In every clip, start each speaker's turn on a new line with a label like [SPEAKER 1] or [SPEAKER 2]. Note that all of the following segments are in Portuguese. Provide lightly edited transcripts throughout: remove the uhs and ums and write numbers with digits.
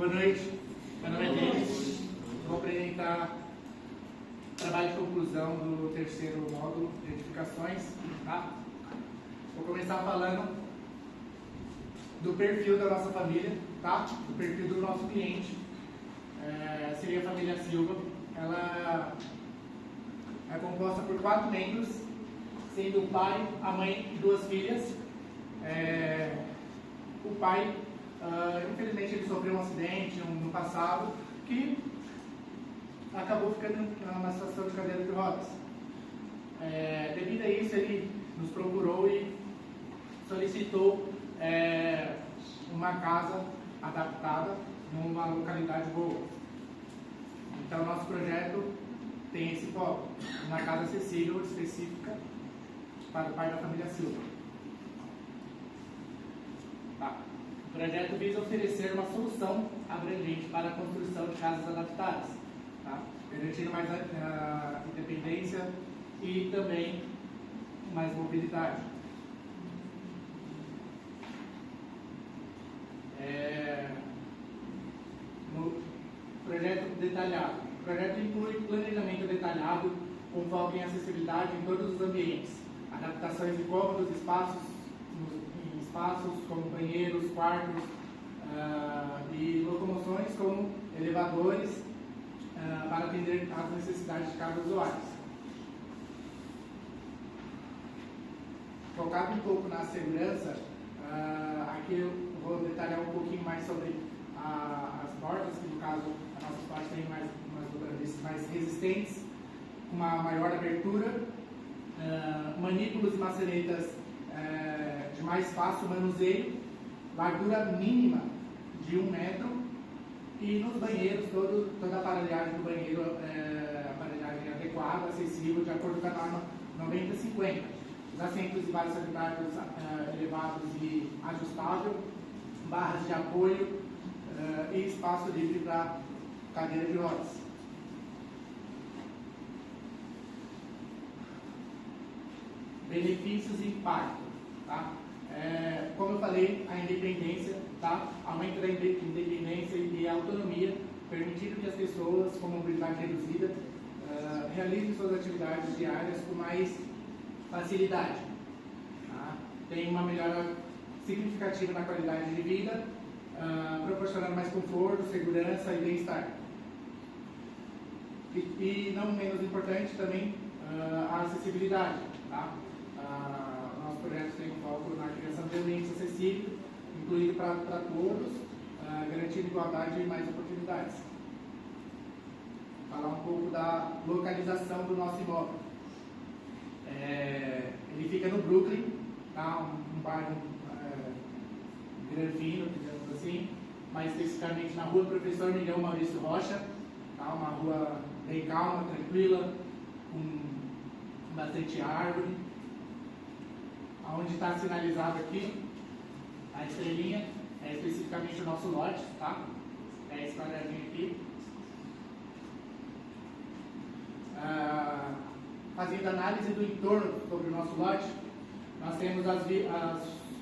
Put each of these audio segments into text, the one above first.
[SPEAKER 1] Boa noite, meu nome é Denis. Vou apresentar o trabalho de conclusão do terceiro módulo de edificações. Tá? Vou começar falando do perfil da nossa família, tá? Do perfil do nosso cliente. Seria a família Silva. Ela é composta por 4 membros, sendo o pai, a mãe e 2 filhas. O pai, infelizmente, ele sofreu um acidente no passado que acabou ficando numa situação de cadeira de rodas. Devido a isso, ele nos procurou e solicitou uma casa adaptada numa localidade boa. Então, nosso projeto tem esse foco, uma casa acessível específica para o pai da família Silva. Tá. O projeto visa oferecer uma solução abrangente para a construção de casas adaptadas, tá? Garantindo mais independência e também mais mobilidade. No projeto detalhado. O projeto inclui planejamento detalhado com foco em acessibilidade em todos os ambientes, adaptações de cômodos, espaços como banheiros, quartos e locomoções como elevadores para atender às necessidades de cada usuário. Focado um pouco na segurança, aqui eu vou detalhar um pouquinho mais sobre as portas, que no caso as nossas portas têm mais resistentes, uma maior abertura, manípulos e maçanetas de mais fácil manuseio, largura mínima de 1 metro e nos banheiros toda a aparelhagem do banheiro aparelhagem adequada, acessível, de acordo com a norma 90/50. Os assentos e vasos sanitários elevados e ajustável, barras de apoio e espaço livre para cadeira de rodas. Benefícios e impacto. Tá? Como eu falei, a independência, tá? Aumento da independência e autonomia, permitindo que as pessoas com mobilidade reduzida realizem suas atividades diárias com mais facilidade. Tá? Tem uma melhora significativa na qualidade de vida, proporcionando mais conforto, segurança e bem-estar. E não menos importante também a acessibilidade. Tá? Nosso projeto tem um foco na criação de ambientes acessíveis, incluído para todos, garantindo igualdade e mais oportunidades. Falar um pouco da localização do nosso imóvel. Ele fica no Brooklyn, tá? Um bairro granfino, digamos assim, mais especificamente na rua Professor Miguel Maurício Rocha, tá? Uma rua bem calma, tranquila, com bastante árvore. Onde está sinalizado aqui, a estrelinha, é especificamente o nosso lote, tá? É esse quadradinho aqui. Fazendo análise do entorno sobre o nosso lote, nós temos as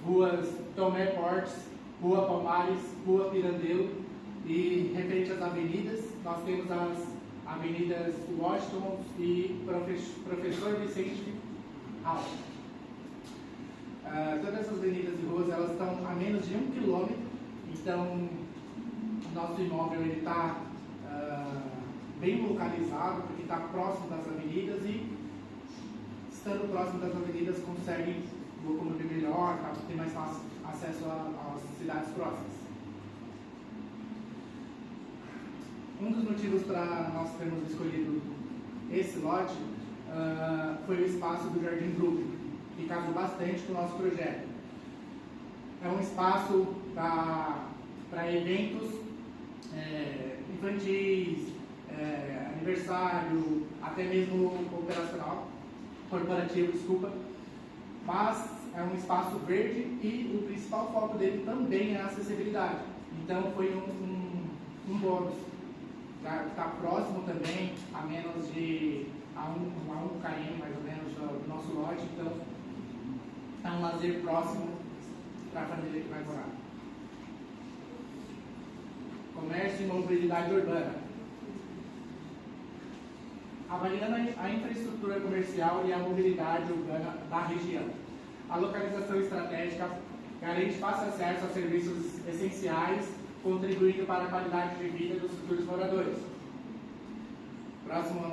[SPEAKER 1] ruas Tomé Portes, Rua Palmares, Rua Pirandelo, e referente às avenidas, nós temos as avenidas Washington e Professor Vicente Alves. Todas essas avenidas e ruas, elas estão a menos de 1 quilômetro, então o nosso imóvel está bem localizado, porque está próximo das avenidas e, estando próximo das avenidas, consegue locomover melhor, tá? Ter mais fácil acesso às cidades próximas. Um dos motivos para nós termos escolhido esse lote foi o espaço do Jardim Brooklyn, que casou bastante com o nosso projeto. É um espaço para eventos infantis, aniversário, até mesmo corporativo, desculpa. Mas é um espaço verde e o principal foco dele também é a acessibilidade. Então foi um bônus. Está próximo também, a menos de a 1 km mais ou menos do nosso lote, então é um lazer próximo para a família que vai morar. comércio e mobilidade urbana. Avaliando a infraestrutura comercial e a mobilidade urbana da região. A localização estratégica garante fácil acesso a serviços essenciais, contribuindo para a qualidade de vida dos futuros moradores. Próximo ao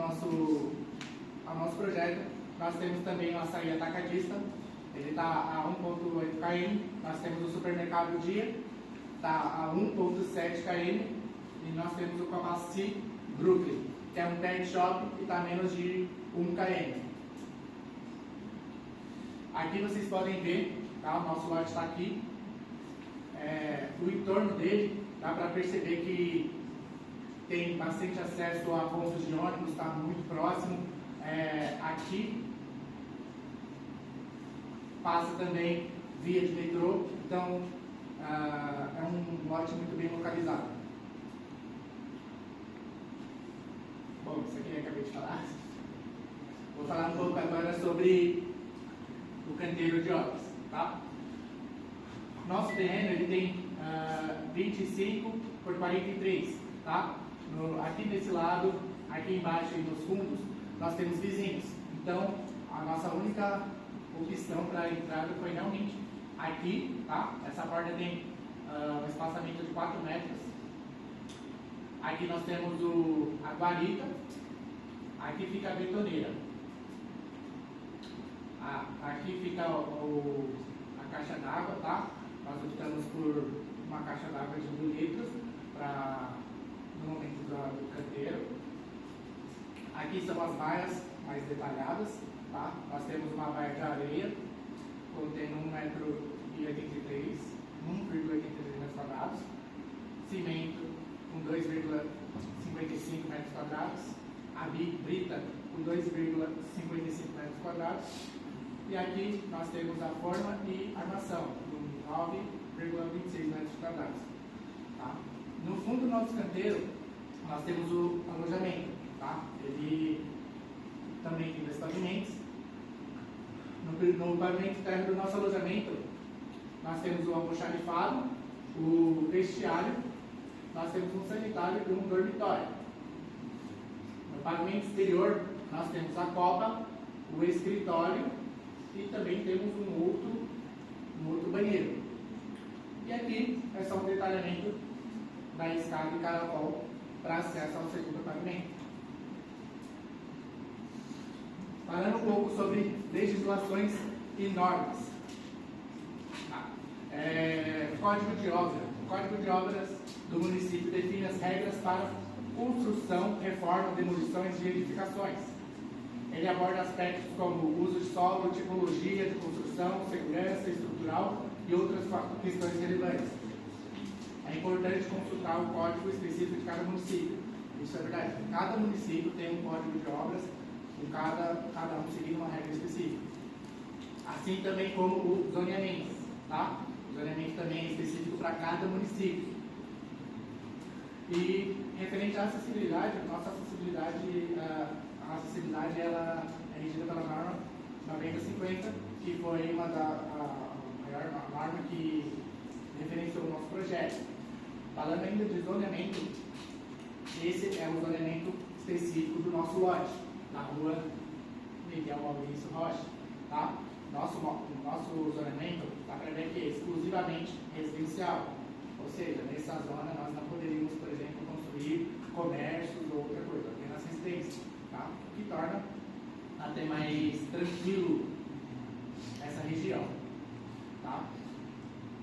[SPEAKER 1] nosso projeto, nós temos também o açaí atacadista, ele está a 1,8 km, nós temos o supermercado Dia, está a 1,7 km, e nós temos o Comaci Brooklyn, que é um pet shop que está a menos de 1 km. Aqui vocês podem ver, tá? O nosso lote está aqui, o entorno dele, dá para perceber que tem bastante acesso a pontos de ônibus, está muito próximo. Aqui passa também via de metrô, então é um lote muito bem localizado. Bom, isso aqui eu acabei de falar. Vou falar um pouco agora sobre o canteiro de obras, tá? Nosso terreno ele tem 25 por 43, tá? Aqui desse lado, aqui embaixo e nos fundos, nós temos vizinhos. Então, a nossa única opção para a entrada foi realmente aqui, tá? Essa porta tem um espaçamento de 4 metros. Aqui nós temos a guarita. Aqui fica a betoneira. Aqui fica a caixa d'água, tá? Nós optamos por uma caixa d'água de 1.000 litros no momento do canteiro. Aqui são as baias mais detalhadas, tá? Nós temos uma baia de areia contendo 1,83 metros quadrados, cimento com 2,55 metros quadrados, a brita com 2,55 metros quadrados, e aqui nós temos a forma e armação com 9,26 metros quadrados. Tá? No fundo do nosso canteiro nós temos o alojamento, tá? Ele também tem 2 pavimentos. No pavimento interno do nosso alojamento nós temos o almoxarifado, o vestiário, nós temos um sanitário e um dormitório. No pavimento exterior nós temos a copa, o escritório e também temos um outro banheiro. E aqui é só um detalhamento da escada de caracol para acesso ao segundo pavimento. Falando um pouco sobre legislações e normas. Código de obra. O Código de Obras do município define as regras para construção, reforma, demolições de edificações. Ele aborda aspectos como uso de solo, tipologia de construção, segurança estrutural e outras questões relevantes. É importante consultar o código específico de cada município. Isso é verdade. Cada município tem um código de obras, com cada um seguindo uma regra específica. Assim também como o zoneamento, tá? O zoneamento também é específico para cada município. E referente à acessibilidade, a acessibilidade ela é regida pela norma 9050, que foi uma maior norma que referenciou o nosso projeto. Falando ainda de zoneamento, esse é o zoneamento específico do nosso lote, na rua Miguel Maurício Rocha. Tá? Nosso zoneamento está prevendo que é exclusivamente residencial, ou seja, nessa zona nós não poderíamos, por exemplo, construir comércios ou outra coisa, apenas residência, tá? O que torna até mais tranquilo essa região. Tá?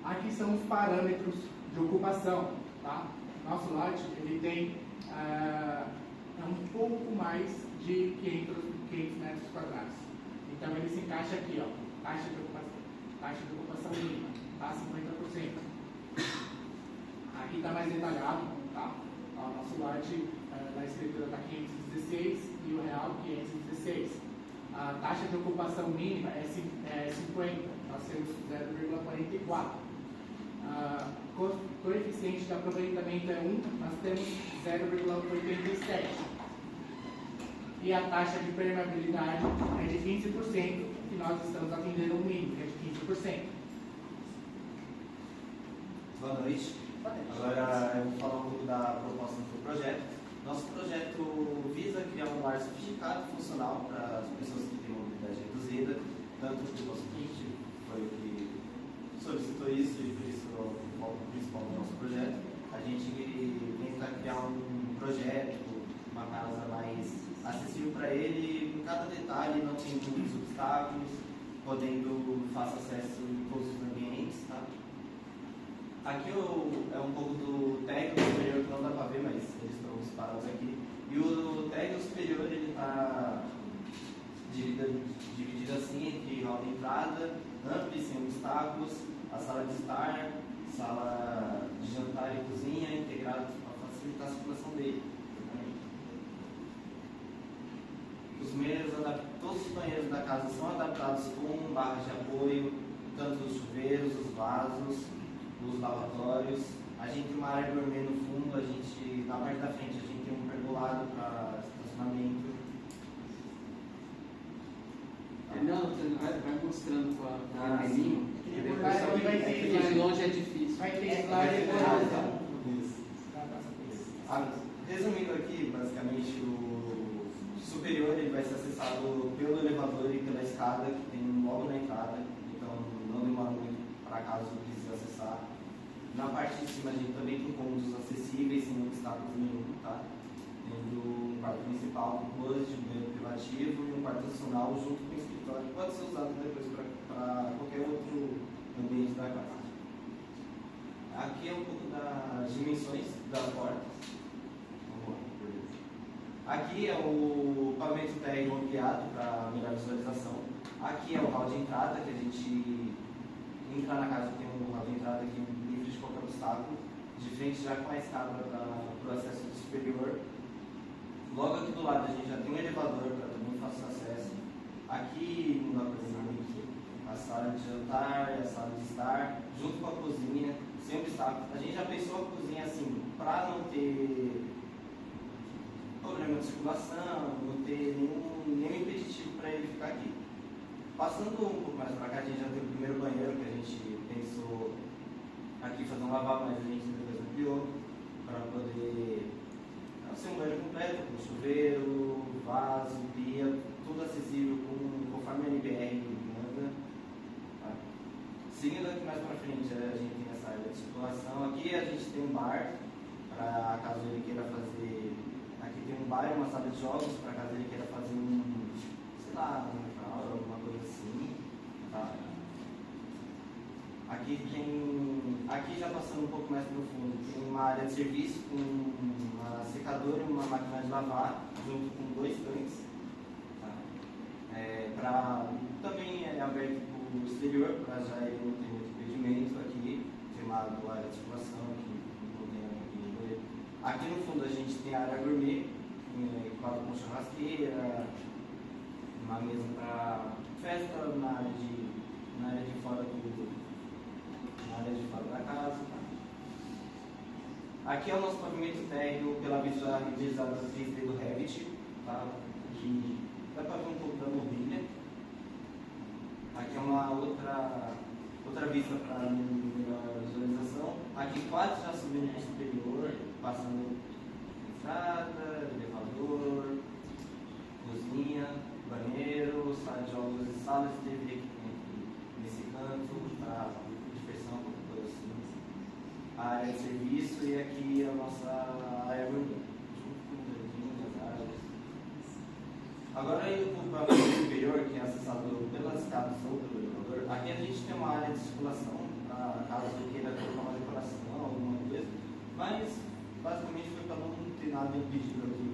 [SPEAKER 1] Aqui são os parâmetros de ocupação. Tá? Nosso lote ele tem um pouco mais de 500 metros quadrados. Então ele se encaixa aqui, ó, taxa de ocupação mínima, tá? 50%. Aqui está mais detalhado, tá? O nosso lote na escritura está 516 e o real 516. A taxa de ocupação mínima é 50, nós temos 0,44. Coeficiente de aproveitamento é 1, nós temos 0,87. E a taxa de permeabilidade é de 15%, que nós estamos atendendo o mínimo, que é de 15%.
[SPEAKER 2] Boa noite. Agora eu vou falar um pouco da proposta do projeto. Nosso projeto visa criar um lar sofisticado e funcional para as pessoas que têm mobilidade reduzida, tanto que o nosso cliente foi o que solicitou isso e por isso é o foco principal do nosso projeto. A gente tenta criar um projeto, uma casa mais acessível para ele, em cada detalhe, não tendo muitos obstáculos, podendo fácil acesso em todos os ambientes. Tá? Aqui é um pouco do térreo superior, que não dá para ver, mas eles estão separados aqui. E o térreo superior está dividido assim entre hall de entrada, amplo e sem obstáculos, a sala de estar, sala de jantar e cozinha, integrados para facilitar a circulação dele. Todos os banheiros da casa são adaptados com barras de apoio, tanto os chuveiros, os vasos, os lavatórios. A gente tem uma área gourmet no fundo, na parte da frente a gente tem um pergolado para estacionamento.
[SPEAKER 3] Não, você vai mostrando com a vermelhinho.
[SPEAKER 1] De
[SPEAKER 3] longe é difícil.
[SPEAKER 1] Vai ter slide decoração.
[SPEAKER 2] Resumindo aqui, basicamente, o superior ele vai ser acessado pelo elevador e pela escada que tem logo na entrada, então não demora muito para caso precise acessar. Na parte de cima a gente também tem cômodos acessíveis, sem obstáculos nenhum, tá? Tendo um quarto principal com closet, um banheiro privativo e um quarto adicional junto com o escritório, que pode ser usado depois para qualquer outro ambiente da casa. Aqui é um pouco das dimensões das portas. Aqui é o pavimento térreo ampliado para melhor visualização. Aqui é o hall de entrada, que a gente entra na casa, tem um hall de entrada aqui livre de qualquer obstáculo, de frente já com a escada para o acesso superior. Logo aqui do lado a gente já tem um elevador para também fácil acesso. Aqui não dá para ver aqui, a sala de jantar, a sala de estar, junto com a cozinha, sem obstáculos. A gente já pensou a cozinha assim, para não ter problema de circulação, não ter nenhum impeditivo para ele ficar aqui. Passando um pouco mais para cá, a gente já tem o primeiro banheiro que a gente pensou aqui fazer um lavabo, mas a gente depois ampliou para poder ser um banheiro completo, com chuveiro, vaso, pia, tudo acessível conforme a NBR manda. Tá? Seguindo aqui mais para frente, a gente tem essa área de circulação. Aqui a gente tem um bar, para caso ele queira fazer. Aqui tem um bar e uma sala de jogos, para caso ele queira fazer sei lá, alguma coisa assim. Tá? Aqui já passando um pouco mais para o fundo, tem uma área de serviço com uma secadora e uma máquina de lavar, junto com 2 tanques. Tá? Também é aberto para o exterior, para já ele não ter muito impedimento aqui, tem uma área de circulação aqui, não tem aqui no fundo a gente tem a área gourmet, equipada com churrasqueira, uma mesa para festa na área de fora da casa. Aqui é o nosso pavimento térreo pela visualizada 3D do Revit, tá? Aqui dá para ver um pouco da mobília. Aqui é uma outra vista para melhor visualização. Aqui quase já subindo para o superior, passando entrada, elevador, cozinha, banheiro, sala de jogos e salas de TV nesse canto, para diversão, qualquer coisa assim. A área de serviço e aqui a nossa área urbana, junto com o jardim, as áreas. Agora indo para o pavimento superior, que é acessado pelas escadas ou pelo elevador, aqui a gente tem uma área de circulação, caso queira colocar uma decoração, alguma coisa, mas basicamente foi para não ter nada impedido aqui.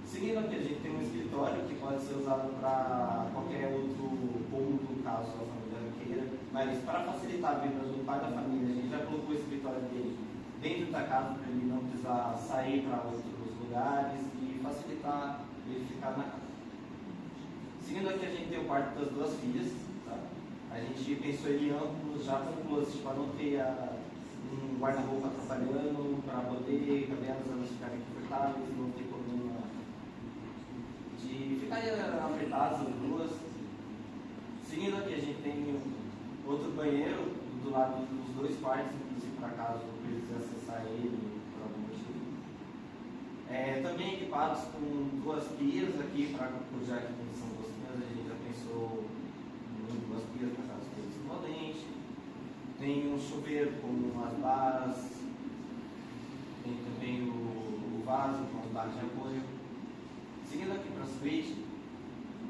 [SPEAKER 2] Seguindo aqui, a gente tem um escritório que pode ser usado para qualquer outro cômodo, caso a família queira, mas para facilitar a vida do pai da família, a gente já colocou o escritório dele dentro da casa para ele não precisar sair para outros lugares e facilitar ele ficar na casa. Seguindo aqui, a gente tem o quarto das 2 filhas. Tá? A gente pensou ele amplo, já com closet, para não ter um guarda-roupa atrapalhando, para poder caber elas ficarem confortáveis, não ter problema de ficarem apertadas as duas. Seguindo aqui, a gente tem outro banheiro, do lado dos dois quartos, inclusive para caso precise acessar ele por algum motivo. Também equipados com 2 pias aqui, já que são 2 pias, a gente já pensou em 2 pias para caso esteja escovadente. Tem um chuveiro com umas barras, tem também o vaso com as barras de apoio. Seguindo aqui para a suíte,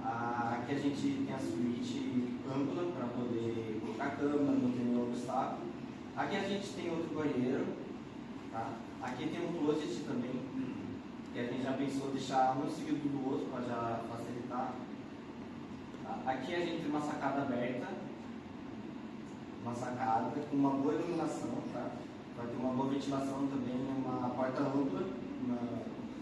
[SPEAKER 2] aqui a gente tem a suíte ampla para poder colocar a cama, não tem nenhum obstáculo. Aqui a gente tem outro banheiro, tá? Aqui tem um closet também, que a gente já pensou deixar um seguido do outro para já facilitar. Tá? Aqui a gente tem uma sacada aberta, uma sacada com uma boa iluminação, tá? Vai ter uma boa ventilação também, uma porta ampla,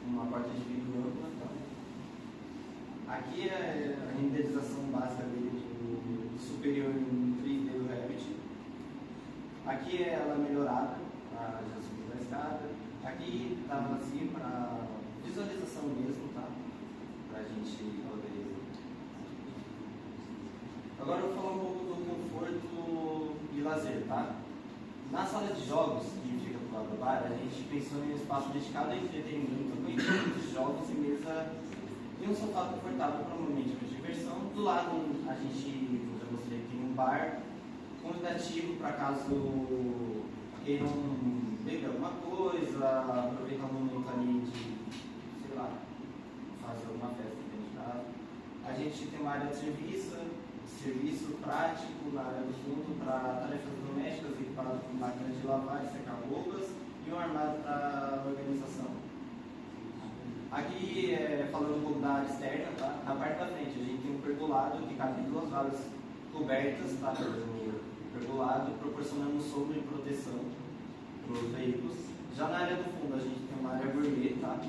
[SPEAKER 2] uma porta de vidro ampla. Tá? Aqui é a renderização básica dele do superior em 3D do Revit. Aqui é ela melhorada, para já subir da escada. Aqui estava assim para visualização mesmo, tá? Para a gente poder. Agora eu vou falar um pouco do conforto e lazer, tá? Na sala de jogos, que fica do lado do bar, a gente pensou em um espaço dedicado a entretenimento, com equipamentos de jogos e mesa e um sofá confortável para um momento de diversão. Do lado, a gente, como já mostrei, tem um bar convidativo para caso queiram beber alguma coisa, aproveitar um momento ali de, sei lá, fazer alguma festa dentro de casa. A gente tem uma área de serviço prático na área do fundo para tarefas domésticas, equipado com máquina de lavar e secar roupas e um armário para organização. Aqui, falando um pouco da área externa, tá? Na parte da frente a gente tem um pergolado que cabe 2 vagas cobertas, tá? Pergolado, proporcionando sombra e proteção para os veículos. Já na área do fundo a gente tem uma área gourmet, tá?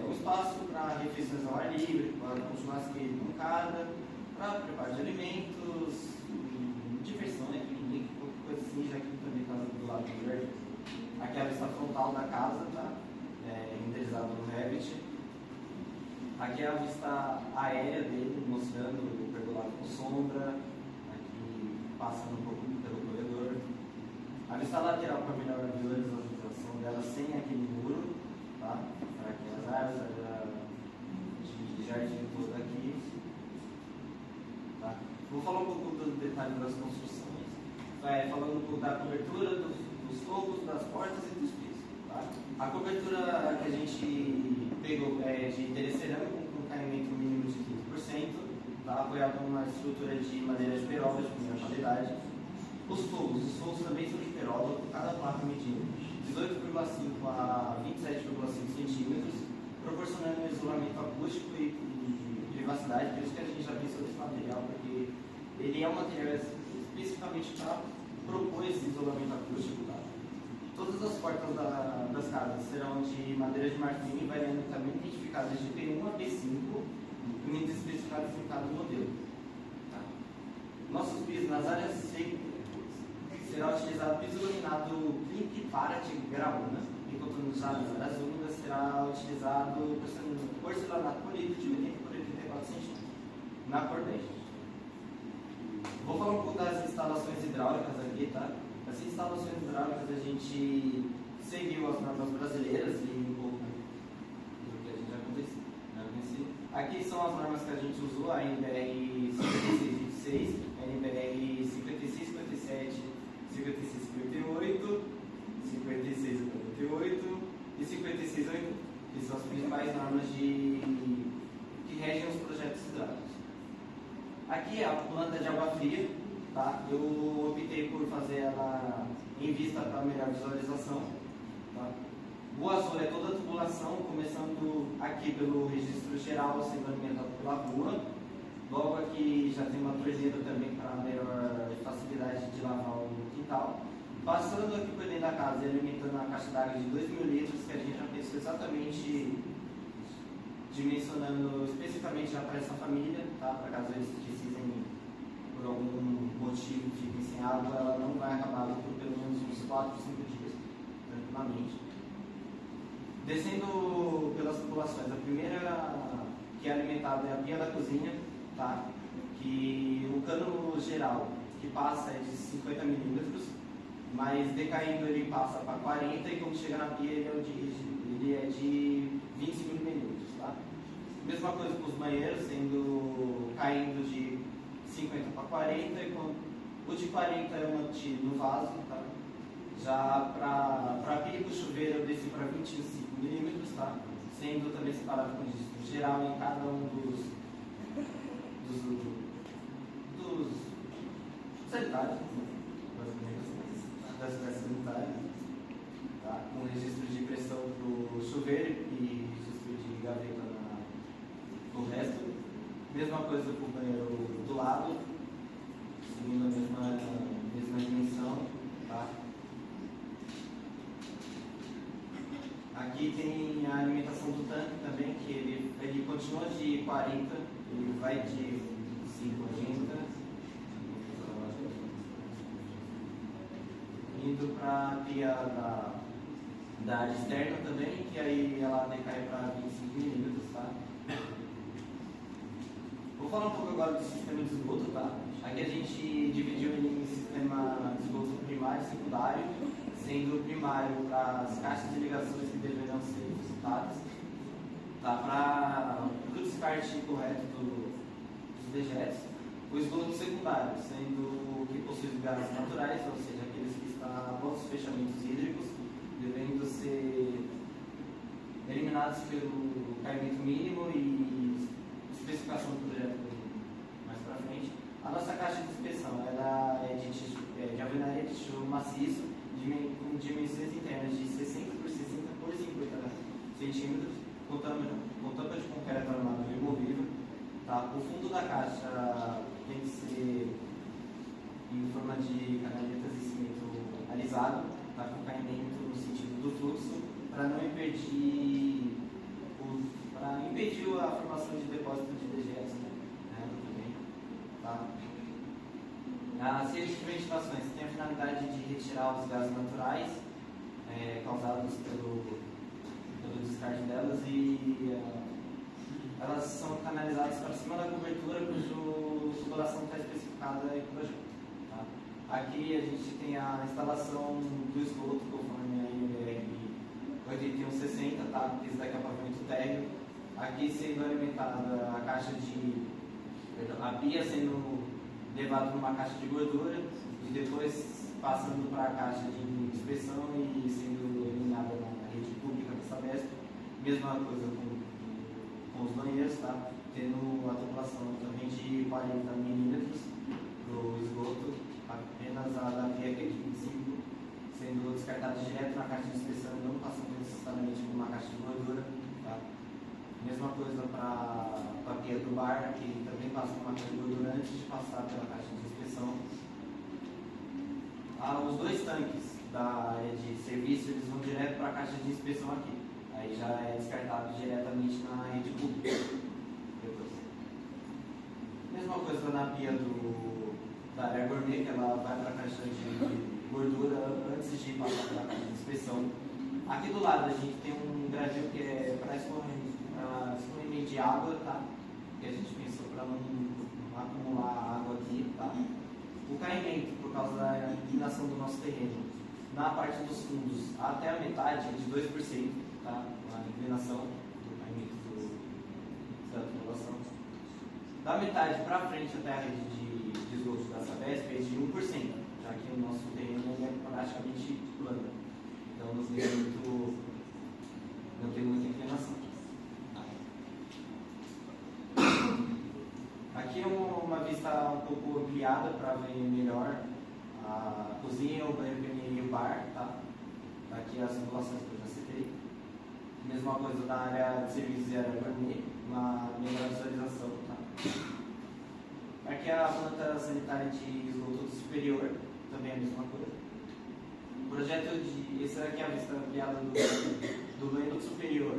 [SPEAKER 2] Um espaço para refeições ao ar livre, para um churrasqueiro com cada, para preparo de alimentos, diversão, né? Piquenique, qualquer coisa assim, já que também está do lado do jardim. Aqui é a vista frontal da casa, tá? Renderizado no Revit. Aqui é a vista aérea dele, mostrando o pergolado com sombra, aqui passando um pouco pelo corredor. A vista lateral para melhor a visualização dela sem aquele muro, tá? Para aqui as árvores, a área de jardim toda aqui. Tá? Vou falar um pouco dos detalhes das construções, falando um pouco da cobertura, dos tocos, das portas e dos pisos. Tá? A cobertura que a gente pegou é de telha cerâmica com um caimento mínimo de 15%, tá? Apoiado numa estrutura de madeira de peroba de primeira qualidade. Os fogos também são de peroba, com cada placa medindo 18,5 a 27,5 centímetros, proporcionando um isolamento acústico e privacidade. Por isso que a gente já pensou nesse material, porque ele é um material especificamente para propor esse isolamento acústico. Tá? Todas as portas das casas serão de madeira de marfim, variantemente identificadas de P1 a P5, unidas especificadas em cada modelo. Tá? Nossos pisos nas áreas secas será utilizado piso iluminado Clip Parat Graúna, enquanto já nas áreas úmidas será utilizado porcelanato polido de 80 por 84 cm, na cor 10. Vou falar um pouco das instalações hidráulicas aqui, tá? As instalações hidráulicas a gente seguiu as normas brasileiras e um pouco do que a gente já conhecia. Aqui são as normas que a gente usou, a NBR 5626, NBR 5657, 5658, 5648 e 5680, que são as principais normas que regem os projetos hidráulicos. Aqui é a planta de água fria, tá? Eu optei por fazer ela em vista para melhor visualização. Tá? O azul é toda a tubulação, começando aqui pelo registro geral, sendo alimentado pela rua. Logo aqui já tem uma torneira também para melhor facilidade de lavar o quintal. Passando aqui por dentro da casa e alimentando a caixa d'água de 2.000 litros, que a gente já pensou exatamente dimensionando especificamente já para essa família, tá? Para caso eles precisem, por algum motivo, fiquem sem água, ela não vai acabar por pelo menos uns 4, 5 dias, tranquilamente. Descendo pelas tubulações, a primeira que é alimentada é a pia da cozinha, tá? Que o cano geral, que que passa é de 50 milímetros, mas decaindo ele passa para 40 e quando chega na pia ele é de 25 milímetros. Tá? Mesma coisa com os banheiros, caindo de 50 para 40 e quando, o de 40 é mantido no vaso. Tá? Já para a pia do chuveiro eu desci para 25 milímetros, tá? Sendo também separado com registro geral em cada um dos sanitários, das sanitárias, tá? Com registro de pressão para o chuveiro e registro de gaveta no resto. Mesma coisa para o banheiro do lado, seguindo a mesma dimensão. Tá? Aqui tem a alimentação do tanque também, que ele continua de 40, ele vai de 50, indo para a pia da área externa também, que aí ela decai para 25 milímetros, tá? Vou falar um pouco agora do sistema de esgoto, tá? Aqui a gente dividiu ele em sistema de esgoto primário e secundário, sendo o primário para as caixas de ligações que deverão ser visitadas, tá? Para o descarte correto dos dejetos. O esgoto secundário, sendo o que possui os gases naturais, ou seja, aqueles que estão após os fechamentos hídricos, devendo ser eliminados pelo caimento mínimo e especificação do projeto mais para frente. A nossa caixa de inspeção ela é de alvenaria de tijolo maciço, com dimensões internas de 60 por 60 por 50 centímetros, com tampa de concreto armado removível. Tá? O fundo da caixa tem que ser em forma de canaletas de cimento alisado, tá? Com caimento no sentido do fluxo, para não impedir a formação de depósito de dejetos, né? Também, tá? As redes de ventilações têm a finalidade de retirar os gases naturais causados pelo descarte delas e elas são canalizadas para cima da cobertura cuja tubulação está especificada em projeto. Tá? Aqui a gente tem a instalação do esgoto conforme a NBR 8160, tá? Esse daqui é pavimento térreo. Aqui sendo alimentada a pia sendo levado numa caixa de gordura e depois passando para a caixa de inspeção e sendo eliminada na rede pública da Sabesp. Mesma coisa com os banheiros, tá? Tendo a tubulação também de 40 milímetros para o esgoto, apenas a da pia que é de 25, sendo descartada direto na caixa de inspeção e não passando necessariamente por uma caixa de gordura. Tá? Mesma coisa para a pia do bar, que também passa por uma caixa de gordura antes de passar pela caixa de inspeção. Os dois tanques da área de serviço eles vão direto para a caixa de inspeção aqui. Aí já é descartado diretamente na rede pública. Depois. Mesma coisa na pia da área gourmet, que ela vai para a caixa de gordura antes de passar pela caixa de inspeção. Aqui do lado a gente tem um gradil que é para escorrimento de água, tá? Que a gente pensou para não acumular água aqui, tá? O caimento, por causa da inclinação do nosso terreno, na parte dos fundos até a metade é de 2%, tá? A inclinação do caimento da tubulação. Da metade para frente até a rede de esgoto da Sabesp é de 1%, já que o nosso terreno é praticamente plano. Então não tem muita inclinação. Aqui é uma vista um pouco ampliada para ver melhor a cozinha, o banheiro feminino e o bar, tá? Aqui as simulações que eu já citei. Mesma coisa da área de serviços e área gourmet, uma melhor visualização, tá? Aqui é a planta sanitária de esgoto superior, também é a mesma coisa. Essa aqui é a vista ampliada do banheiro superior.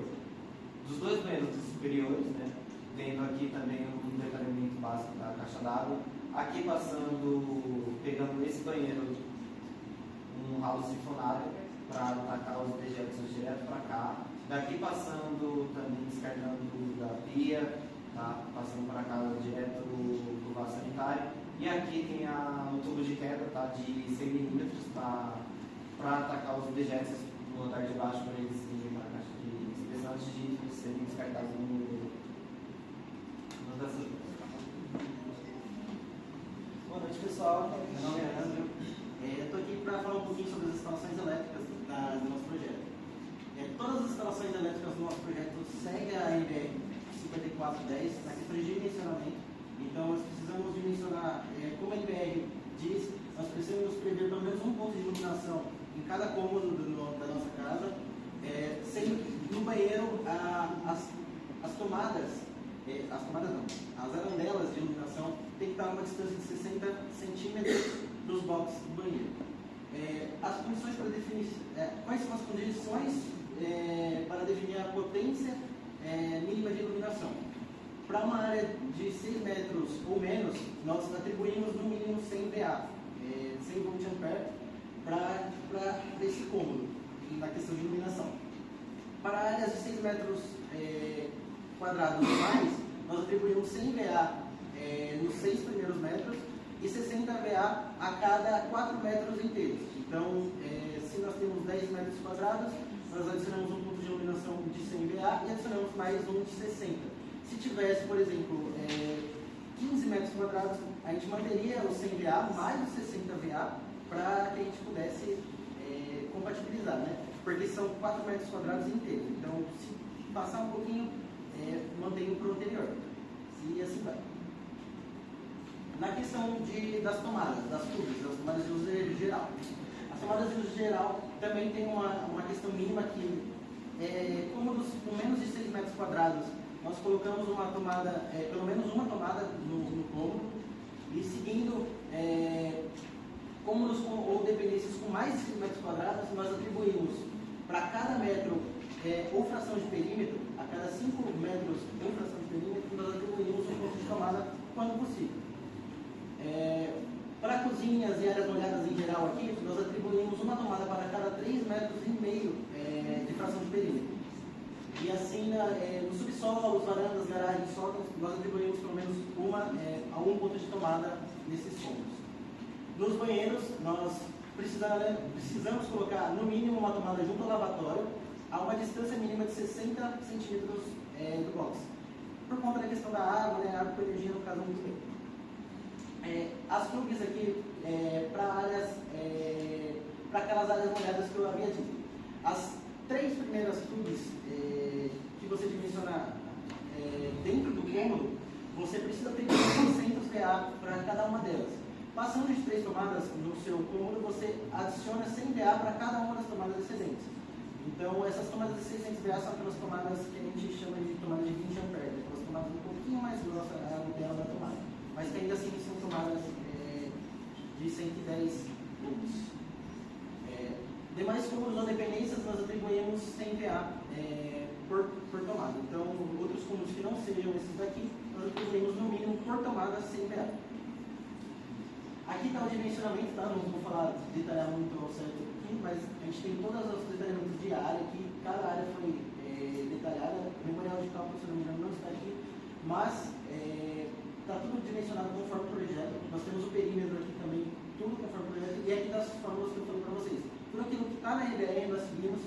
[SPEAKER 2] Dos dois banheiros superiores, né? Tendo aqui também um detalhamento básico da caixa d'água. Aqui pegando esse banheiro, um ralo sifonado para atacar os dejetos direto para cá. Daqui passando também descartando da pia, tá? Passando para cá direto do vaso sanitário. E aqui tem o tubos de queda, tá? De 100 milímetros para atacar os objetos no andar de baixo, para eles irem para a caixa de inspeção antes de serem descartados no dessas.
[SPEAKER 4] Boa noite, pessoal. Meu nome é André. Estou aqui para falar um pouquinho sobre as instalações elétricas do nosso projeto. Todas as instalações elétricas do nosso projeto seguem a NBR 5410 na questão de dimensionamento. Então, nós precisamos dimensionar, como a NBR diz, nós precisamos prever pelo menos um ponto de iluminação em cada cômodo da nossa casa, sendo que no banheiro as tomadas não, as arandelas de iluminação tem que estar a uma distância de 60 centímetros dos boxes do banheiro. As condições para definir, quais são as condições para definir a potência mínima de iluminação? Para uma área de 6 metros ou menos, nós atribuímos no mínimo 100 VA, 100 volt-ampere, para esse cômodo, na questão de iluminação. Para áreas de 6 metros quadrados ou mais, nós atribuímos 100 VA nos 6 primeiros metros e 60 VA a cada 4 metros inteiros. Então, se nós temos 10 metros quadrados, nós adicionamos um ponto de iluminação de 100 VA e adicionamos mais um de 60. Se tivesse, por exemplo, 15 metros quadrados, a gente manteria os 100 VA mais os 60 VA para que a gente pudesse compatibilizar, né? Porque são 4 metros quadrados inteiros. Então, se passar um pouquinho, mantenho para o anterior. E assim vai. Na questão das tomadas, das tomadas de uso geral. As tomadas de uso geral também tem uma questão mínima que, cômodos com menos de 6 metros quadrados, nós colocamos uma tomada, pelo menos uma tomada no cômodo, e seguindo cômodos ou dependências com mais de 6 metros quadrados, nós atribuímos para cada metro ou fração de perímetro, a cada 5 metros ou fração de perímetro, nós atribuímos um ponto de tomada quando possível. Para cozinhas e áreas molhadas em geral aqui, nós atribuímos uma tomada para cada 3,5 metros de fração de perímetro. E assim, no subsolo, varandas, garagens, sótãos, nós atribuímos pelo menos um ponto de tomada nesses cômodos. Nos banheiros, nós precisamos colocar no mínimo uma tomada junto ao lavatório, a uma distância mínima de 60 centímetros do box. Por conta da questão da água, né, água com energia não casa muito bem. As plugs aqui, para aquelas áreas molhadas que eu havia dito. As 3 primeiras plugs que você dimensionar dentro do cômodo, você precisa ter 600 VA para cada uma delas. Passando de 3 tomadas no seu cômodo, você adiciona 100 VA para cada uma das tomadas excedentes. Então, essas tomadas de 600 VA são aquelas tomadas que a gente chama de tomadas de 20 amperes, aquelas tomadas um pouquinho mais grossas dela da tomada, mas que ainda assim são tomadas de 110 volts. Demais cômodos ou dependências, nós atribuímos 100 VA por tomada. Então, outros cômodos que não sejam esses daqui, nós atribuímos no mínimo por tomada 100 VA. Aqui está o dimensionamento, tá? Não vou detalhar muito ao certo aqui, mas a gente tem todos os detalhamentos de área aqui, cada área foi detalhada. O memorial de cálculo, se não me engano, não está aqui, mas está tudo dimensionado conforme o projeto. Nós temos o perímetro aqui também, tudo conforme o projeto, e aqui das fórmulas que eu falei para vocês. Tudo aquilo que está na RBR nós seguimos.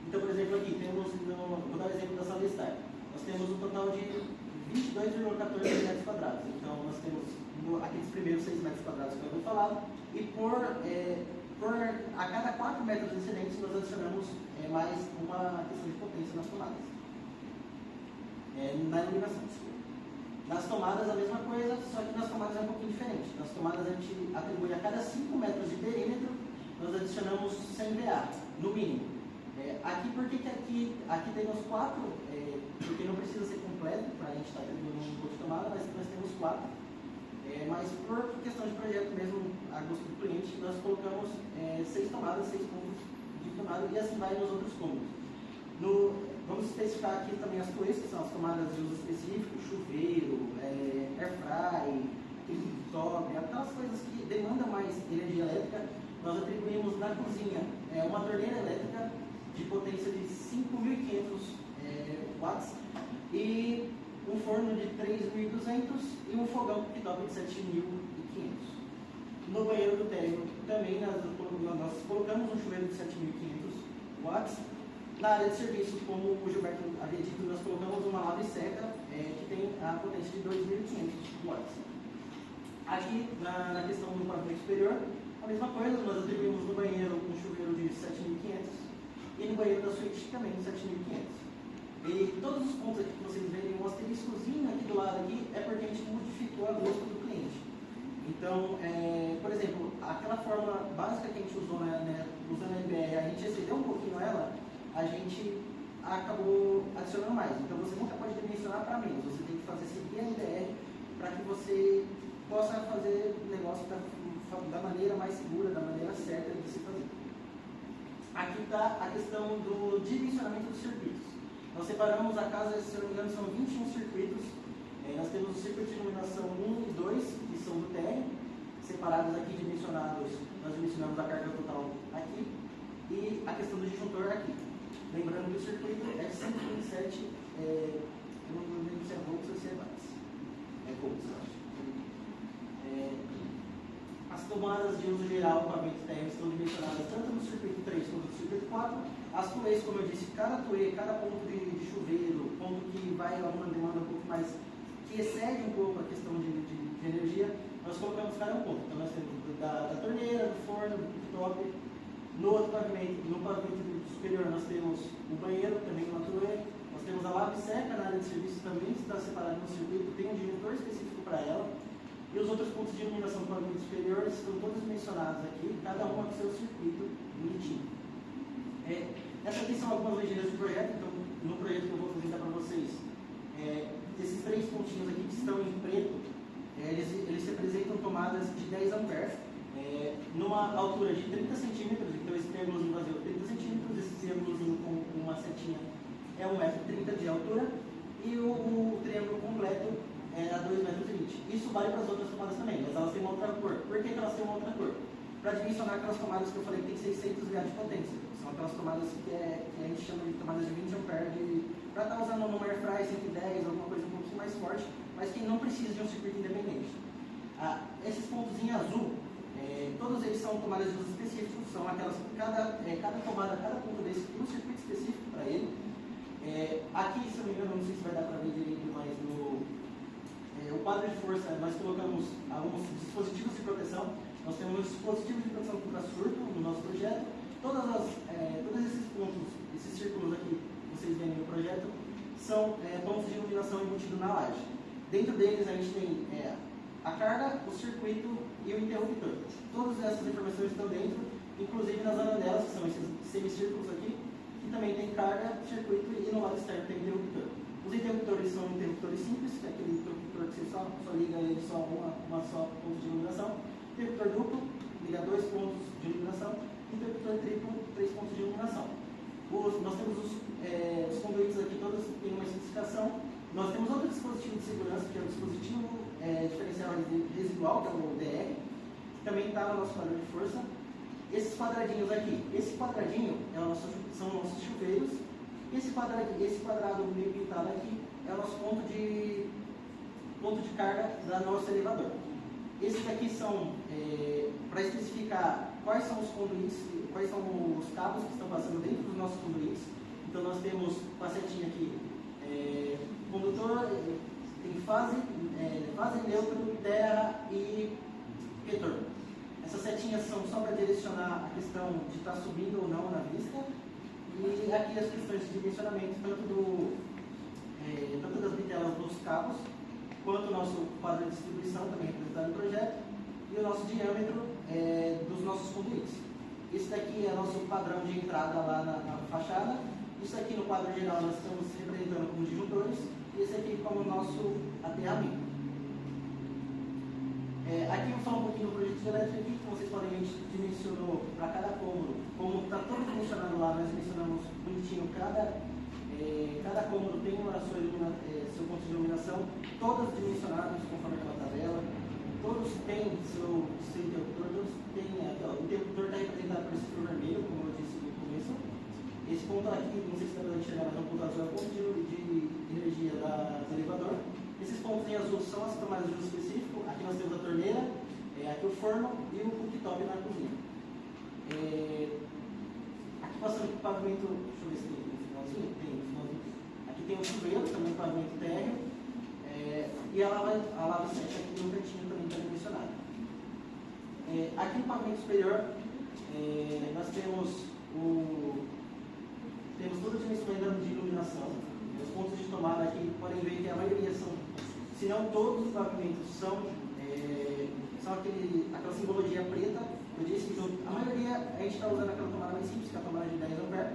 [SPEAKER 4] Então, por exemplo, aqui temos, vou dar o exemplo da sala de estar. Nós temos um total de 22,14 metros quadrados. Então, nós temos aqueles primeiros 6 metros quadrados que eu havia falado, e a cada 4 metros excedentes nós adicionamos mais uma questão de potência nas tomadas. Na iluminação. Nas tomadas a mesma coisa, só que nas tomadas é um pouquinho diferente. Nas tomadas a gente atribui a cada 5 metros de perímetro, nós adicionamos 100 VA, no mínimo. Aqui, porque aqui temos 4, porque não precisa ser completo para a gente estar atribuindo um ponto de tomada, mas nós temos 4. Mas por questão de projeto mesmo, a gosto do cliente, nós colocamos 6 tomadas, 6 pontos de tomada, e assim vai nos outros cômodos. Vamos especificar aqui também as coisas, que são as tomadas de uso específico, chuveiro, airfry, top, aquelas coisas que demandam mais energia elétrica. Nós atribuímos na cozinha uma torneira elétrica de potência de 5.500 watts e um forno de 3.200 e um fogão que top de 7.500. No banheiro do térreo também nós colocamos um chuveiro de 7.500 watts. Na área de serviço, como o Gilberto havia dito, nós colocamos uma lava e seca que tem a potência de 2.500 watts. Aqui, na questão do pavimento superior, a mesma coisa, nós atribuímos no banheiro um chuveiro de 7.500 e no banheiro da suíte também 7.500. E todos os pontos aqui que vocês verem, um asteriscozinho aqui do lado aqui, é porque a gente modificou a gosto do cliente. Então, por exemplo, aquela forma básica que a gente usou usando a NBR, a gente excedeu um pouquinho ela, a gente acabou adicionando mais. Então, você nunca pode dimensionar para menos, você tem que fazer seguir a NBR para que você possa fazer o negócio da maneira mais segura, da maneira certa de se fazer. Aqui está a questão do dimensionamento dos circuitos. Nós separamos a casa, se não me engano, são 21 circuitos. Nós temos os circuitos de iluminação 1 e 2, que são do térreo, separados aqui, dimensionados. Nós dimensionamos a carga total aqui e a questão do disjuntor aqui. Lembrando que o circuito é 127, eu não lembro se é volts ou se é watts. É volts, eu acho. As tomadas de uso geral para pavimento térreo estão dimensionadas tanto no circuito 3 quanto no circuito 4. As tuês, como eu disse, cada tuê, cada ponto de chuveiro, ponto que vai a uma demanda um pouco mais, que excede um pouco a questão de energia, nós colocamos cada um ponto. Então nós temos da torneira, do forno, do cooktop. No outro pavimento, no pavimento superior, nós temos o banheiro, também uma tuê. Nós temos a lava e seca na área de serviço, também está separada no circuito, tem um diretor específico para ela. E os outros pontos de iluminação do pavimento superior estão todos mencionados aqui, cada um com seu circuito bonitinho. Essas aqui são algumas legendas do projeto, então no projeto que eu vou apresentar para vocês, esses 3 pontinhos aqui que estão em preto, eles representam tomadas de 10 amperes, numa altura de 30 centímetros, então esse triângulozinho vazio é 30 centímetros, esse triângulozinho com uma setinha é 1,30 m de altura, e o triângulo completo é a 2,20 m. Isso vale para as outras tomadas também, mas elas têm uma outra cor. Por que elas têm uma outra cor? Para dimensionar aquelas tomadas que eu falei que tem 600 VA de potência. São aquelas tomadas que a gente chama de tomadas de 20 amperes, para estar usando no air fry 110, alguma coisa um pouquinho mais forte, mas que não precisa de um circuito independente. Esses pontos em azul, todos eles são tomadas de uso específicos, são aquelas, cada tomada, cada ponto desse tem um circuito específico para ele. Aqui, se eu não me engano, não sei se vai dar para ver direito, mas o quadro de força, nós colocamos alguns dispositivos de proteção. Nós temos dispositivos de proteção contra surto no nosso projeto. Todos esses pontos, esses círculos aqui que vocês veem no projeto, são pontos de iluminação embutidos na laje. Dentro deles a gente tem a carga, o circuito e o interruptor. Todas essas informações estão dentro, inclusive nas arandelas, que são esses semicírculos aqui, que também tem carga, circuito e no lado externo tem interruptor. Os interruptores são interruptores simples, que é aquele interruptor que você só liga ele só uma só ponto de iluminação. Interruptor duplo, liga 2 pontos de iluminação. Interruptor triplo, 3 pontos de iluminação. Nós temos os conduítes aqui, todos têm uma especificação. Nós temos outro dispositivo de segurança, que é o dispositivo diferencial residual, que é o DR, que também está no nosso quadro de força. Esses quadradinhos aqui, esse quadradinho são os nossos chuveiros. Esse quadrado meio pintado aqui é o nosso ponto de carga do nosso elevador. Esses aqui são para especificar quais são os conduítes, quais são os cabos que estão passando dentro dos nossos conduítes. Então nós temos uma setinha aqui, condutor, tem fase neutro, terra e retorno. Essas setinhas são só para direcionar a questão de estar subindo ou não na vista. E aqui as questões de dimensionamento, tanto das bitelas dos cabos, quanto o nosso quadro de distribuição, também representado no projeto, e o nosso diâmetro dos nossos conduítes. Esse daqui é o nosso padrão de entrada lá na fachada. Isso aqui no quadro geral nós estamos representando como disjuntores, e esse aqui como o nosso aterramento. Aqui eu vou falar um pouquinho do projeto de elétrica aqui, como vocês podem ver, a gente dimensionou para cada cômodo, como está todo dimensionado lá, nós dimensionamos bonitinho, cada cômodo tem seu ponto de iluminação, todos dimensionados conforme aquela tabela, todos têm seu interruptor, todos têm, o interruptor está representado por esse fio vermelho, como eu disse no começo. Esse ponto aqui, não sei se está dando enxergar, mas é um ponto azul, é o ponto de energia do elevador. Esses pontos em azul são as tomadas de uso específico. Aqui nós temos a torneira, aqui o forno, e o cooktop na cozinha. Aqui passando o pavimento, deixa eu ver se tem no finalzinho. Tem no finalzinho. Aqui tem o chuveiro, também pavimento térreo. E a lava sete aqui no cantinho também está dimensionada. Aqui no pavimento superior, nós temos todo o dimensionamento de iluminação. Os pontos de tomada aqui podem ver que a maioria são, se não todos os pavimentos são aquela simbologia preta. Eu disse que a maioria a gente está usando aquela tomada mais simples, que é a tomada de 10 amperes.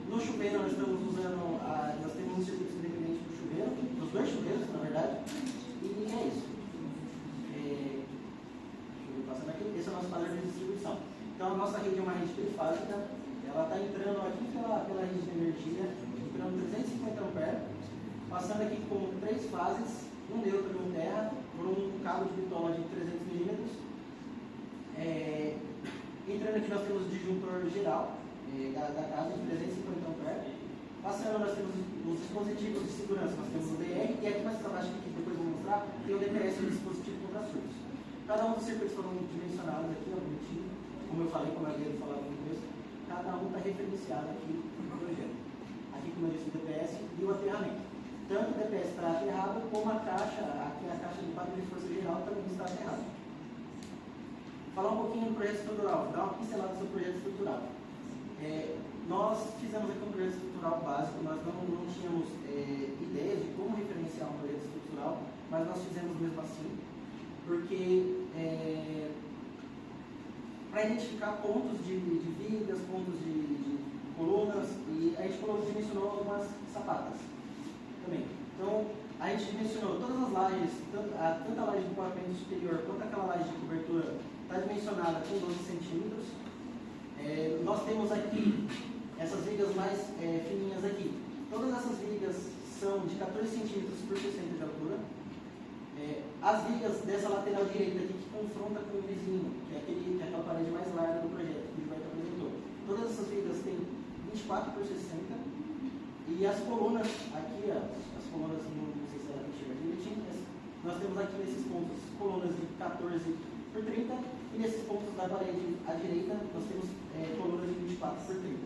[SPEAKER 4] No chuveiro nós estamos usando, nós temos um circuito independente do chuveiro, dos dois chuveiros na verdade, e é isso. Passando aqui, esse é o nosso padrão de distribuição. Então a nossa rede é uma rede trifásica, ela está entrando aqui pela rede de energia, entrando 350 amperes, passando aqui com 3 fases, um neutro e um terra, por um cabo de bitola de 300 milímetros. Entrando aqui nós temos o disjuntor geral da casa de 350 amperes. Passando nós temos os dispositivos de segurança, nós temos o DR, e aqui mais para baixo, que depois eu vou mostrar, tem o DPS, o dispositivo contra surtos. Cada um dos circuitos foram dimensionados aqui, ó, bonitinho, como eu falei, como a Guilherme falava no começo, cada um está referenciado aqui no projeto. Aqui, como eu disse, o DPS e o aterramento. Tanto o DPS está aterrado, como a caixa, aqui a caixa de padrão de força geral também está aterrada. Falar um pouquinho do projeto estrutural, dar uma pincelada sobre o projeto estrutural. Nós fizemos aqui um projeto estrutural básico, nós não tínhamos ideia de como referenciar um projeto estrutural, mas nós fizemos mesmo assim, porque para identificar pontos de vigas, pontos de colunas, e a gente dimensionou algumas sapatas também. Então, a gente dimensionou todas as lajes, tanto a laje do pavimento superior quanto aquela laje de cobertura está dimensionada com 12 centímetros. Nós temos aqui essas vigas mais fininhas aqui. Todas essas vigas são de 14 centímetros por 60 de altura. As vigas dessa lateral direita aqui que confronta com o vizinho, que é aquela parede mais larga do projeto, que o Gilberto apresentou. Todas essas vigas têm 24 por 60. E as colunas, aqui, as colunas, não sei se ela chega direitinho, mas nós temos aqui nesses pontos colunas de 14 por 30, e nesses pontos da parede à direita nós temos colunas de 24 por 30.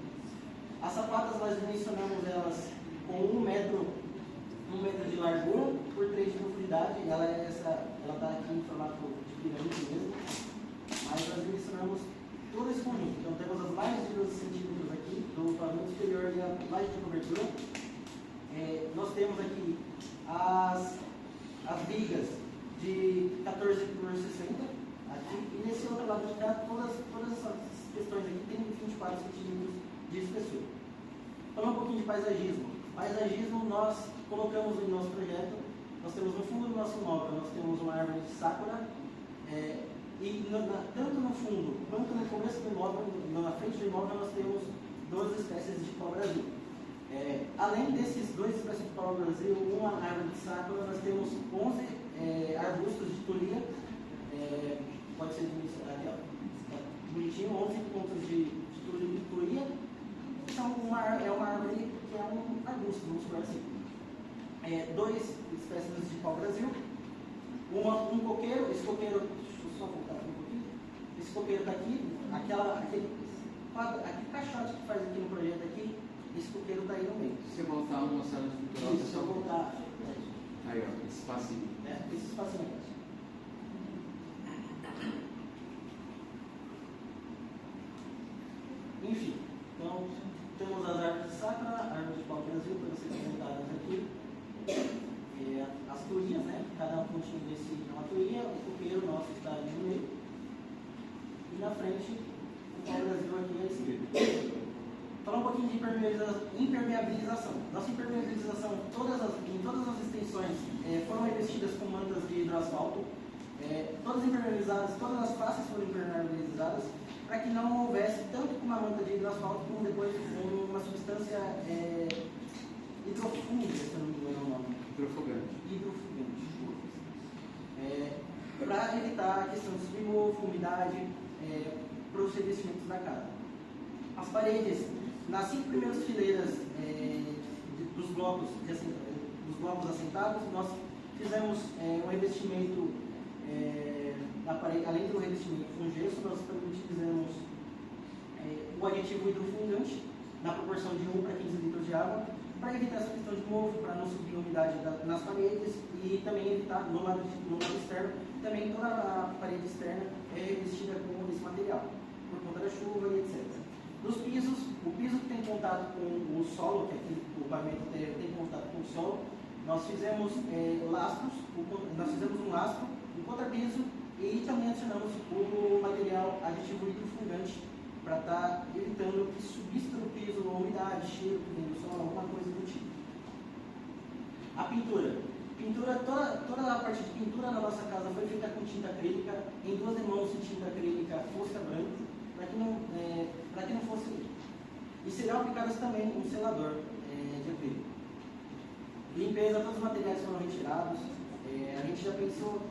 [SPEAKER 4] As sapatas nós dimensionamos elas com 1 metro de largura por 3 de profundidade. Ela está aqui em formato de pirâmide mesmo, mas nós dimensionamos todo esse conjunto. Então temos as lajes de 12 centímetros aqui, do pavimento superior e a laje de cobertura. Nós temos aqui as vigas de 14 por 60 aqui, e nesse outro lado de cá, todas essas questões aqui tem 24 centímetros de espessura. Falando um pouquinho de paisagismo. Paisagismo nós colocamos no nosso projeto, nós temos no fundo do nosso imóvel, nós temos uma árvore de sakura, e tanto no fundo quanto no começo do imóvel, na frente do imóvel, nós temos 12 espécies de pau-brasil. Além desses 2 espécies de pau-brasil, uma árvore de sakura, nós temos 11 arbustos de tulia, pode ser aqui, ó, bonitinho, 11 pontos de tulia, que é uma árvore que é um arbusto, vamos supor assim. 2 espécies de pau-brasil, um coqueiro, esse coqueiro, deixa eu só voltar aqui um pouquinho, esse coqueiro está aqui, aquele caixote que faz aqui no projeto aqui, esse coqueiro está aí no meio.
[SPEAKER 3] Se você voltar uma sala estrutural,
[SPEAKER 4] se eu voltar.
[SPEAKER 3] Aí, ó, esse espacinho.
[SPEAKER 4] Esse espacinho aqui. Enfim, então temos as árvores de sakura, árvores de pau-brasil, para serem apresentadas aqui. As turinhas, né? Cada pontinho desse é uma turinha, o coqueiro nosso está ali no meio. E na frente, o pau-brasil aqui à esquerda. Falar um pouquinho de impermeabilização. Nossa impermeabilização, em todas as extensões, foram revestidas com mantas de hidroasfalto. Todas impermeabilizadas, todas as faces foram impermeabilizadas, para que não houvesse tanto com uma manta de hidroasfalto, como depois uma substância hidrofúngica, se eu não me engano o nome.
[SPEAKER 3] Hidrofugante.
[SPEAKER 4] Para evitar a questão de submofo, umidade, para os revestimentos da casa. As paredes, nas 5 primeiras fileiras dos blocos assentados, nós fizemos um revestimento além do revestimento com gesso, nós também utilizamos o aditivo hidrofungante na proporção de 1 para 15 litros de água, para evitar essa questão de mofo, para não subir a umidade nas paredes e também evitar, no lado externo, também toda a parede externa é revestida com esse material, por conta da chuva e etc. Nos pisos, o piso que tem contato com o solo, que aqui o pavimento tem contato com o solo, nós fizemos lastros, nós fizemos um lastro, um contrapiso e também adicionamos o material aditivo hidrofungante para estar evitando que subisse do piso a umidade, cheiro que vem do solo, alguma coisa do tipo. A pintura. Toda a parte de pintura na nossa casa foi feita com tinta acrílica, em 2 mãos de tinta acrílica fosca branca, para que não fosse. E serão aplicados também um selador de acrílico. Limpeza, todos os materiais foram retirados. A gente já pensou.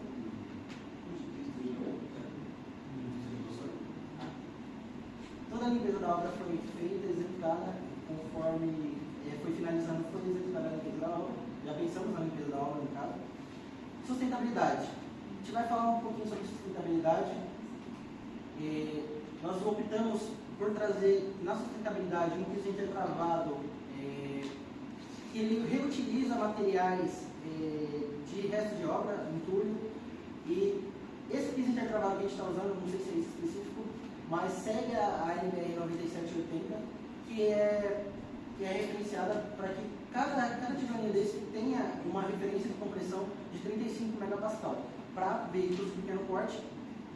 [SPEAKER 4] Toda a limpeza da obra foi feita, executada, conforme foi finalizando, foi executada a limpeza da obra. Já pensamos na limpeza da obra, no caso. Sustentabilidade. A gente vai falar um pouquinho sobre sustentabilidade. Nós optamos por trazer na sustentabilidade um piso intertravado que ele reutiliza materiais de resto de obra, entulho, e esse piso intertravado que a gente está usando, não sei se é esse específico, mas segue a NBR 9780, que é referenciada para que cada tijolinho desse tenha uma referência de compressão de 35 MPa para veículos de pequeno porte,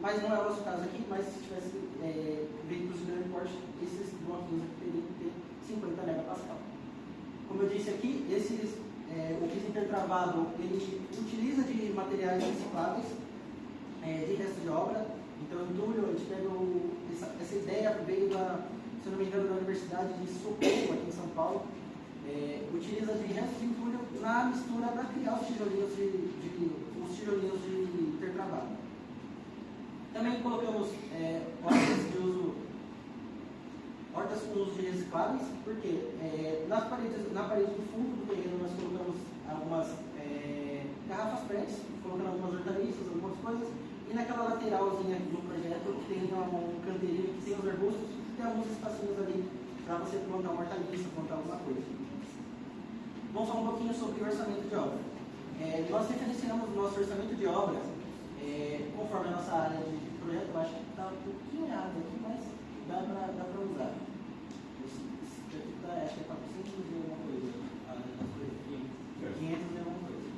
[SPEAKER 4] mas não é o nosso caso aqui, mas se tivesse veículos de grande porte, esses bloquinhos teriam que ter 50 MPa. Como eu disse aqui, o piso intertravado ele utiliza de materiais recicláveis de resto de obra. Então, entulho, a gente pega essa ideia veio se não me engano, da Universidade de Socorro, aqui em São Paulo. Utiliza de resto de entulho na mistura para criar os tijolinhos de intertravado. Também colocamos hortas com uso de recicláveis, porque na parede do fundo do terreno nós colocamos algumas garrafas PET, colocando algumas hortaliças, algumas coisas, e naquela lateralzinha do projeto tem um canteirinho que tem os arbustos, tem alguns espacinhos ali para você plantar uma hortaliça, plantar alguma coisa. Vamos falar um pouquinho sobre o orçamento de obra. Nós referenciamos o nosso orçamento de obra conforme a nossa área de projeto. Eu acho que está um pouquinho errado aqui, mas dá para usar. Acho que é 400 e alguma coisa. 500 e alguma coisa.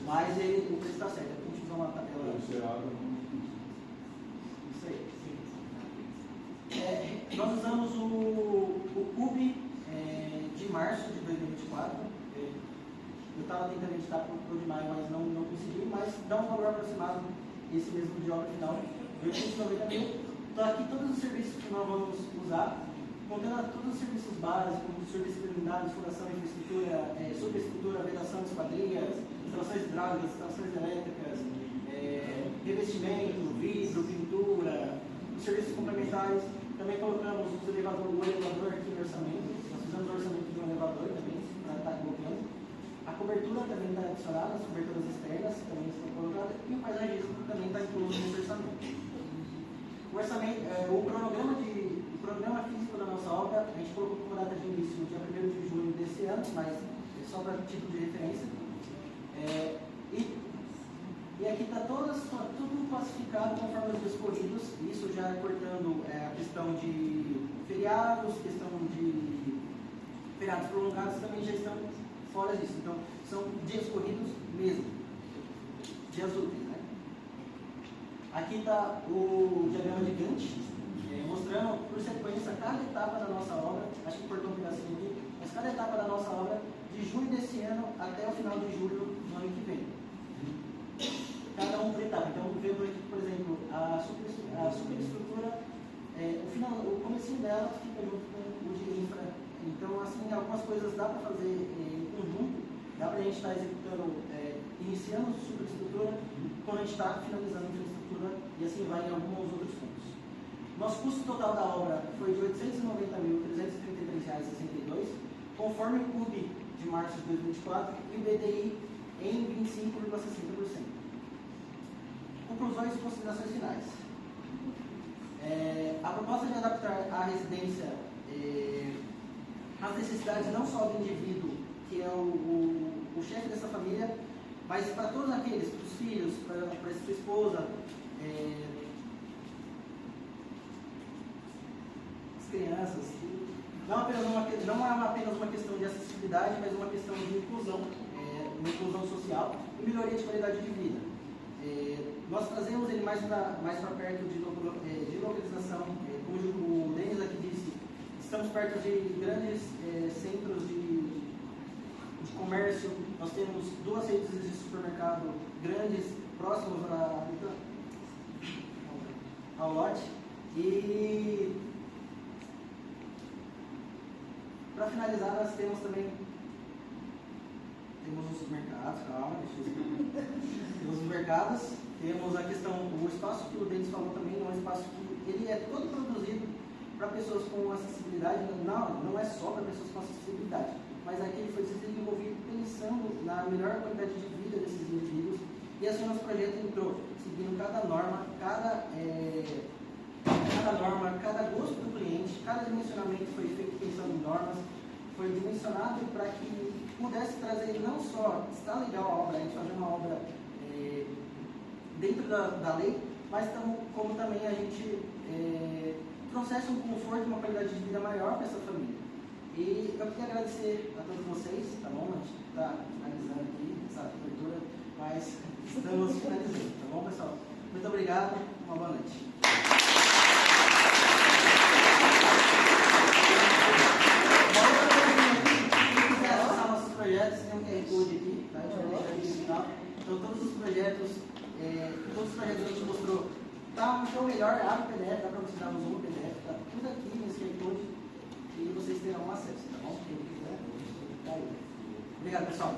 [SPEAKER 4] Mas o preço está certo, a gente usa uma tabela. Isso aí. Nós usamos o CUB de março de 2024. Eu estava tentando editar para o de maio, mas não consegui, mas dá um valor aproximado esse mesmo de obra final, 890 mil. Então aqui todos os serviços que nós vamos usar, contendo todos os serviços básicos, como serviços preliminares, fundação, infraestrutura, superestrutura, vedação de esquadrias, instalações hidráulicas, instalações elétricas, revestimento, vidro, pintura, os serviços complementares. Também colocamos o elevador aqui no orçamento. Nós fizemos o orçamento de um elevador também, para estar colocando. A cobertura também está adicionada, as coberturas externas também estão colocadas, e o paisagismo também está incluso nesse orçamento. O cronograma físico da nossa obra, a gente colocou como data de início no dia 1º de junho desse ano, mas é só para título de referência. E aqui está tudo classificado conforme os dias corridos, isso já cortando a questão de feriados, questão de feriados prolongados também já estão fora disso. Então, são dias corridos mesmo, dias úteis, né? Aqui está o diagrama de Gantt, mostrando por sequência cada etapa da nossa obra. Acho que cortou um pedacinho aqui, mas cada etapa da nossa obra de junho desse ano até o final de julho do ano que vem. Cada um por etapa. Então, vemos aqui, por exemplo, a superestrutura, o comecinho dela fica junto com o de infra. Então, assim, algumas coisas dá para fazer em conjunto, dá para a gente estar executando, iniciando a superestrutura, quando a gente está finalizando a infraestrutura, e assim vai em alguns outros pontos. Nosso custo total da obra foi de R$ 890.333,62, conforme o CUB de março de 2024 e o BDI em 25,60%. conclusões e considerações finais. A proposta de adaptar a residência às necessidades não só do indivíduo, que é o chefe dessa família, mas para todos aqueles, para os filhos, para a sua esposa, as crianças. Não é apenas uma questão de acessibilidade, mas uma questão de inclusão, uma inclusão social e melhoria de qualidade de vida. Nós trazemos ele mais para perto de localização, como o Denis aqui disse, estamos perto de grandes centros de comércio. Nós temos 2 redes de supermercado grandes, próximos ao lote. E para finalizar, nós temos também os mercados, calma, temos os mercados, temos a questão, o espaço que o Denis falou também é um espaço que ele é todo produzido para pessoas com acessibilidade, não é só para pessoas com acessibilidade, mas aqui ele foi desenvolvido pensando na melhor qualidade de vida desses indivíduos, e assim o nosso projeto entrou, seguindo cada norma, cada gosto do cliente, cada dimensionamento foi feito pensando em normas, foi dimensionado para que pudesse trazer não só, está legal a obra, a gente fazer uma obra dentro da lei, mas como também a gente trouxesse um conforto e uma qualidade de vida maior para essa família. E eu queria agradecer a todos vocês, tá bom? A gente está finalizando aqui essa abertura, mas estamos finalizando, tá bom, pessoal? Muito obrigado, uma boa noite. Projetos, tem um QR Code aqui, tá? A gente vai deixar aqui no final. Então todos os projetos que a gente mostrou, tá um melhor, abre o PDF, dá para você dar um zoom no PDF, tá tudo aqui nesse QR Code e vocês terão acesso, tá bom? Quem quiser, tá aí. Obrigado, pessoal.